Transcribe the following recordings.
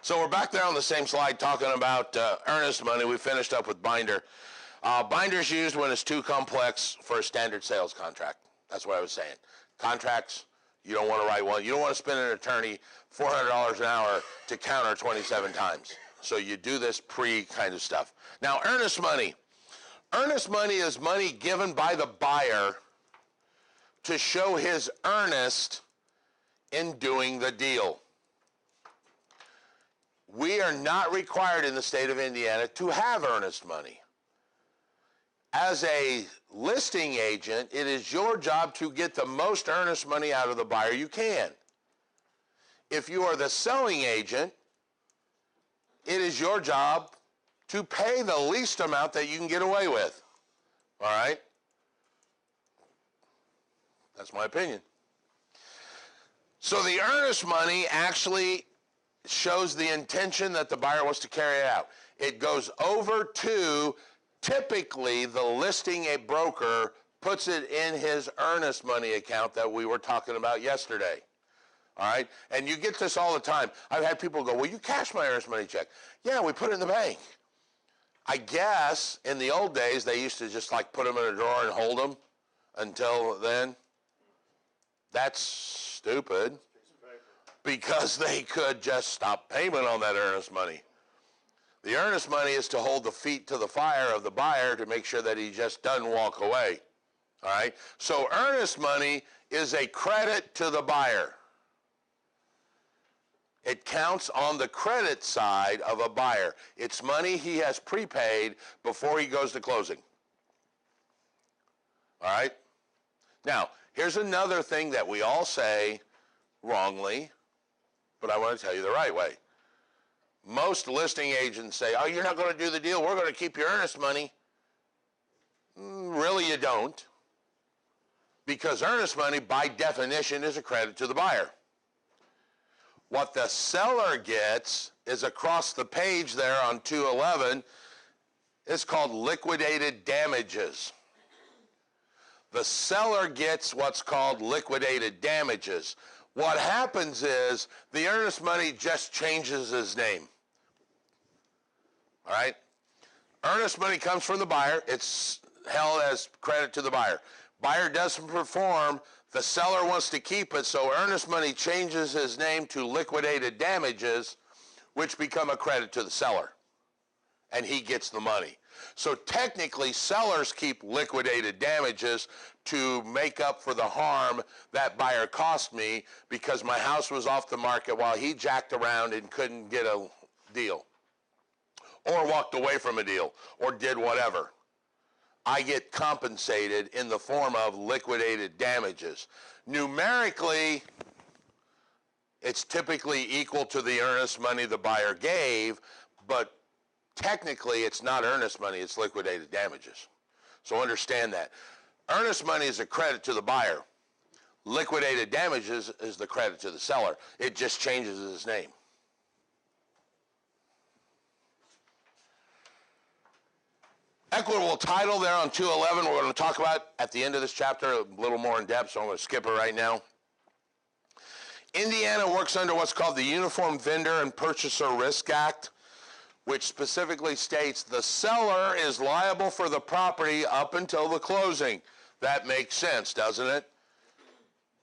So we're back there on the same slide talking about earnest money. We finished up with binder. Binder's used when it's too complex for a standard sales contract. That's what I was saying. Contracts, you don't want to write one. You don't want to spend an attorney $400 an hour to counter 27 times. So you do this kind of stuff. Now, earnest money. Earnest money is money given by the buyer to show his earnest in doing the deal. We are not required in the state of Indiana to have earnest money. As a listing agent, it is your job to get the most earnest money out of the buyer you can. If you are the selling agent, it is your job to pay the least amount that you can get away with. All right? That's my opinion. So the earnest money actually shows the intention that the buyer wants to carry it out. It goes over to, typically, the listing a broker puts it in his earnest money account that we were talking about yesterday. All right? And you get this all the time. I've had people go, well, you cash my earnest money check. Yeah, we put it in the bank. I guess in the old days, they used to just like put them in a drawer and hold them until then. That's stupid because they could just stop payment on that earnest money. The earnest money is to hold the feet to the fire of the buyer to make sure that he just doesn't walk away. All right? So earnest money is a credit to the buyer. It counts on the credit side of a buyer. It's money he has prepaid before he goes to closing. All right? Now, here's another thing that we all say wrongly, but I want to tell you the right way. Most listing agents say, oh, you're not going to do the deal. We're going to keep your earnest money. Really, you don't. Because earnest money, by definition, is a credit to the buyer. What the seller gets is across the page there on 211. It's called liquidated damages. The seller gets what's called liquidated damages. What happens is the earnest money just changes his name. All right? Earnest money comes from the buyer. It's held as credit to the buyer. Buyer doesn't perform. The seller wants to keep it, so earnest money changes his name to liquidated damages, which become a credit to the seller. And he gets the money. So technically, sellers keep liquidated damages to make up for the harm that buyer cost me because my house was off the market while he jacked around and couldn't get a deal, or walked away from a deal, or did whatever. I get compensated in the form of liquidated damages. Numerically, it's typically equal to the earnest money the buyer gave, but technically it's not earnest money, it's liquidated damages. So understand that. Earnest money is a credit to the buyer. Liquidated damages is the credit to the seller. It just changes his name. Equitable title there on 211, we're going to talk about at the end of this chapter a little more in depth, so I'm going to skip it right now. Indiana works under what's called the Uniform Vendor and Purchaser Risk Act, which specifically states the seller is liable for the property up until the closing. That makes sense, doesn't it?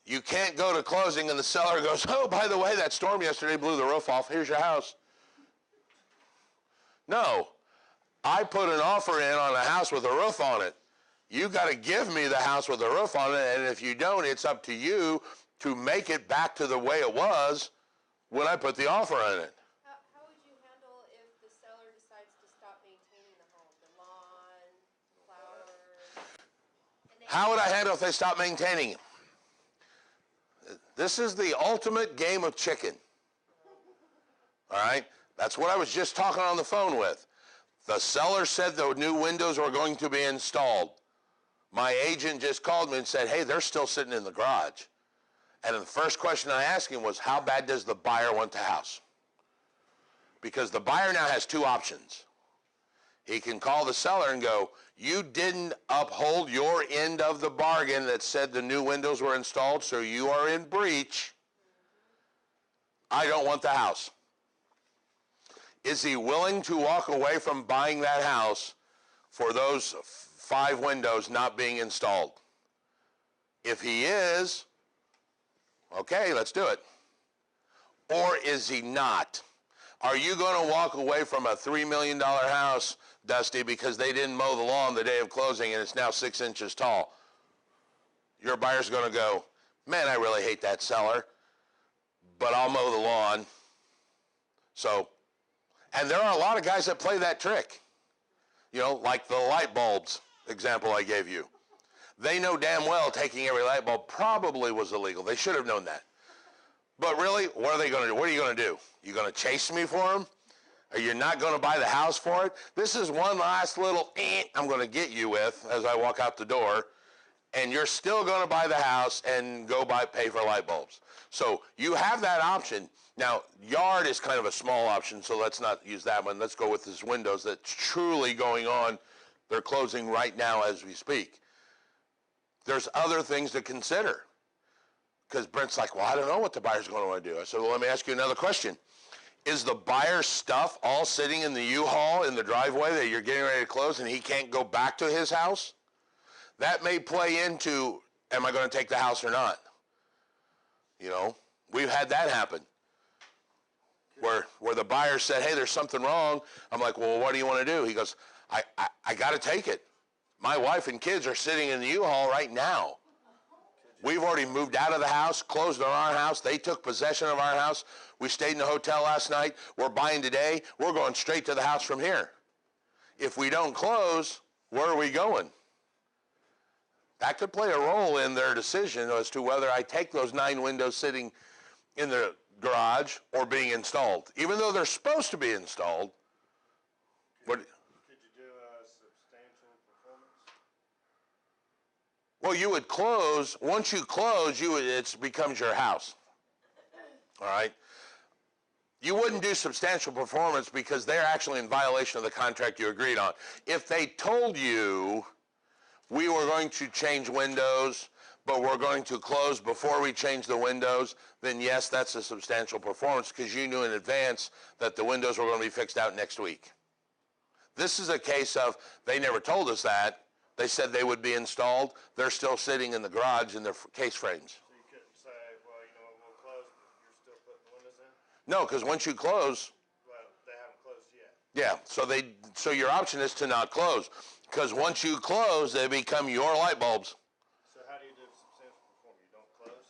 You can't go to closing and the seller goes, oh, by the way, that storm yesterday blew the roof off. Here's your house. No. I put an offer in on a house with a roof on it. You got to give me the house with a roof on it, and if you don't, it's up to you to make it back to the way it was when I put the offer on it. How would you handle if the seller decides to stop maintaining the home, the lawn, flowers? How would I handle if they stop maintaining it? This is the ultimate game of chicken. All right? That's what I was just talking on the phone with. The seller said the new windows were going to be installed. My agent just called me and said, hey, they're still sitting in the garage. And the first question I asked him was, how bad does the buyer want the house? Because the buyer now has two options. He can call the seller and go, you didn't uphold your end of the bargain that said the new windows were installed, so you are in breach. I don't want the house. Is he willing to walk away from buying that house for those 5 windows not being installed? If he is, okay, let's do it. Or is he not? Are you going to walk away from a $3 million house, Dusty, because they didn't mow the lawn the day of closing and it's now 6 inches tall? Your buyer's going to go, man, I really hate that seller, but I'll mow the lawn. So, and there are a lot of guys that play that trick. You know, like the light bulbs example I gave you. They know damn well taking every light bulb probably was illegal. They should have known that. But really, what are they going to do? What are you going to do? You going to chase me for them? Are you not going to buy the house for it? This is one last little I'm going to get you with as I walk out the door, and you're still going to buy the house and go pay for light bulbs. So you have that option. Now, yard is kind of a small option, so let's not use that one. Let's go with this windows that's truly going on. They're closing right now as we speak. There's other things to consider. Because Brent's like, well, I don't know what the buyer's going to want to do. I said, well, let me ask you another question. Is the buyer's stuff all sitting in the U-Haul in the driveway that you're getting ready to close and he can't go back to his house? That may play into, am I going to take the house or not? You know, we've had that happen. Where the buyer said, hey, there's something wrong. I'm like, well, what do you want to do? He goes, I got to take it. My wife and kids are sitting in the U-Haul right now. We've already moved out of the house, closed on our house. They took possession of our house. We stayed in the hotel last night. We're buying today. We're going straight to the house from here. If we don't close, where are we going? That could play a role in their decision as to whether I take those 9 windows sitting in the garage or being installed. Even though they're supposed to be installed. Could you do a substantial performance? Well, you would close. Once you close, it becomes your house. All right? You wouldn't do substantial performance because they're actually in violation of the contract you agreed on. If they told you we were going to change windows, but we're going to close before we change the windows, then yes, that's a substantial performance because you knew in advance that the windows were going to be fixed out next week. This is a case of they never told us that. They said they would be installed. They're still sitting in the garage in their case frames. So you couldn't say, well, you know, we'll close, but you're still putting the windows in? No, because once you close, Well, they haven't closed yet. yeah, so your option is to not close. Because once you close, they become your light bulbs. So how do you do substantial performance? You don't close?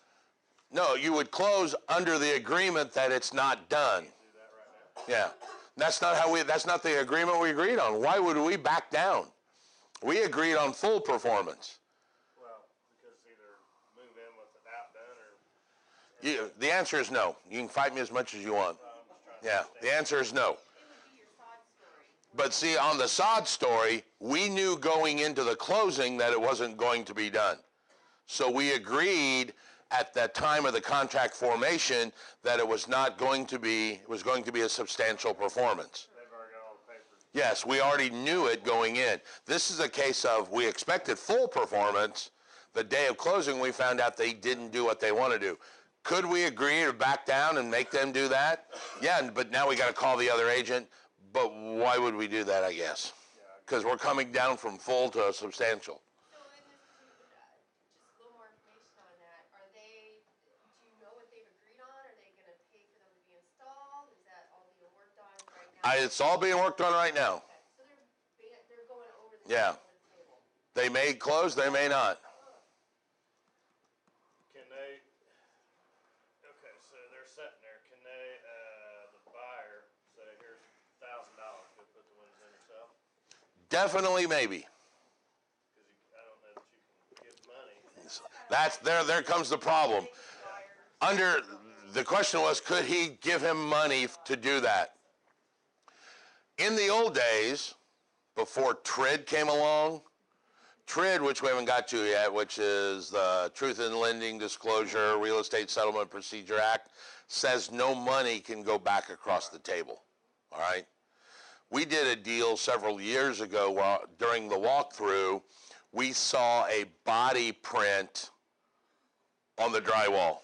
No, you would close under the agreement that it's not done. Do that right now? Yeah. That's not the agreement we agreed on. Why would we back down? We agreed on full performance. Well, because either move in with it outdone or... The answer is no. You can fight me as much as you want. I'm just trying to Yeah, understand. the answer is no. It would be your sod story. But see, on the sod story, we knew going into the closing that it wasn't going to be done. So we agreed at the time of the contract formation that it was going to be a substantial performance. They've already got all the papers. Yes, we already knew it going in. This is a case of we expected full performance. The day of closing, we found out they didn't do what they want to do. Could we agree to back down and make them do that? Yeah, but now we got to call the other agent. But why would we do that, I guess? Because we're coming down from full to a substantial. So in this, just a little more information on that. Do you know what they've agreed on? Are they going to pay for them to be installed? Is that all being worked on right now? It's all being worked on right now. Okay, so they're going over the Yeah. table. They may close, they may not. Can they... Okay, so they're sitting there. Can they, the buyer, say, here's $1,000, go put the windows in yourself? Definitely maybe. Because I don't know that you can give money. There comes the problem. The question was, could he give him money to do that? In the old days, before TRID came along, TRID, which we haven't got to yet, which is the Truth in Lending Disclosure Real Estate Settlement Procedure Act, says no money can go back across the table, all right? We did a deal several years ago during the walkthrough. We saw a body print on the drywall.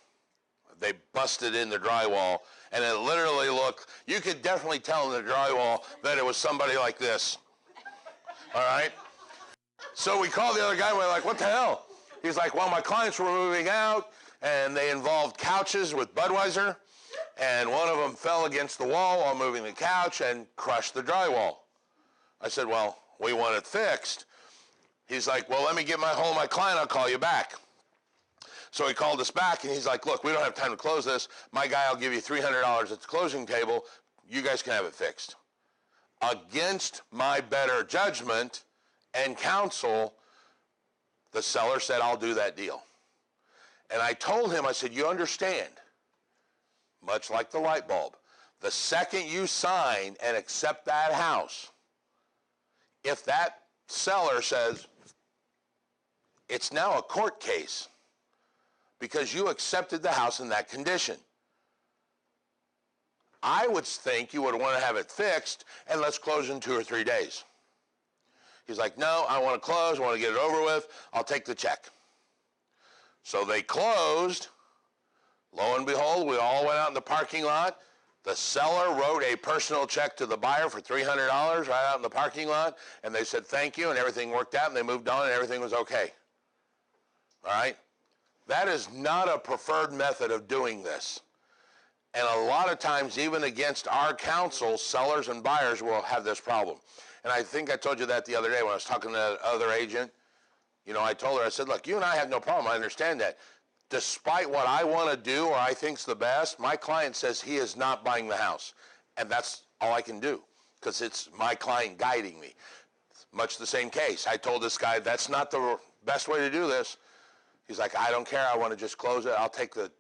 They busted in the drywall, and it literally looked, You could definitely tell in the drywall that it was somebody like this. All right? So we called the other guy, and we're like, what the hell? He's like, well, my clients were moving out, and they involved couches with Budweiser, and one of them fell against the wall while moving the couch and crushed the drywall. I said, well, we want it fixed. He's like, well, let me get my hold of my client, I'll call you back. So he called us back, and he's like, look, we don't have time to close this. My guy will give you $300 at the closing table. You guys can have it fixed. Against my better judgment and counsel, the seller said, I'll do that deal. And I told him, I said, you understand, much like the light bulb, the second you sign and accept that house, if that seller says, it's now a court case because you accepted the house in that condition. I would think you would want to have it fixed and let's close in 2 or 3 days. He's like, no, I want to close, I want to get it over with, I'll take the check. So they closed. Lo and behold, we all went out in the parking lot. The seller wrote a personal check to the buyer for $300 right out in the parking lot, and they said thank you, and everything worked out, and they moved on, and everything was okay. All right? That is not a preferred method of doing this. And a lot of times, even against our counsel, sellers and buyers will have this problem. And I think I told you that the other day when I was talking to that other agent. You know, I told her, I said, look, you and I have no problem. I understand that. Despite what I want to do or I think's the best, my client says he is not buying the house. And that's all I can do because it's my client guiding me. Much the same case. I told this guy, that's not the best way to do this. He's like, I don't care. I want to just close it. I'll take the...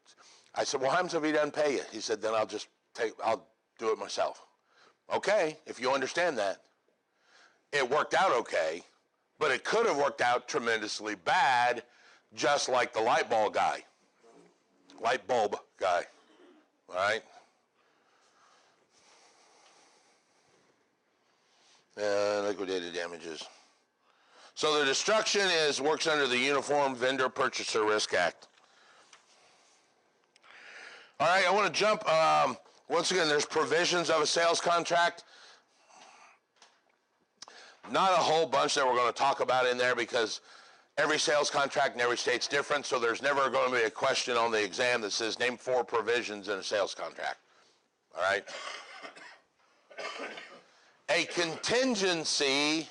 I said, well, what happens if he doesn't pay you? He said, then I'll do it myself. Okay, if you understand that. It worked out okay, but it could have worked out tremendously bad, just like the light bulb guy. All right? Liquidated damages. So the destruction works under the Uniform Vendor Purchaser Risk Act. All right, I want to jump. Once again, there's provisions of a sales contract. Not a whole bunch that we're going to talk about in there because every sales contract in every state's different, so there's never going to be a question on the exam that says name 4 provisions in a sales contract. All right? A contingency,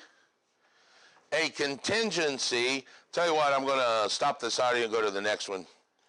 tell you what, I'm going to stop this audio and go to the next one.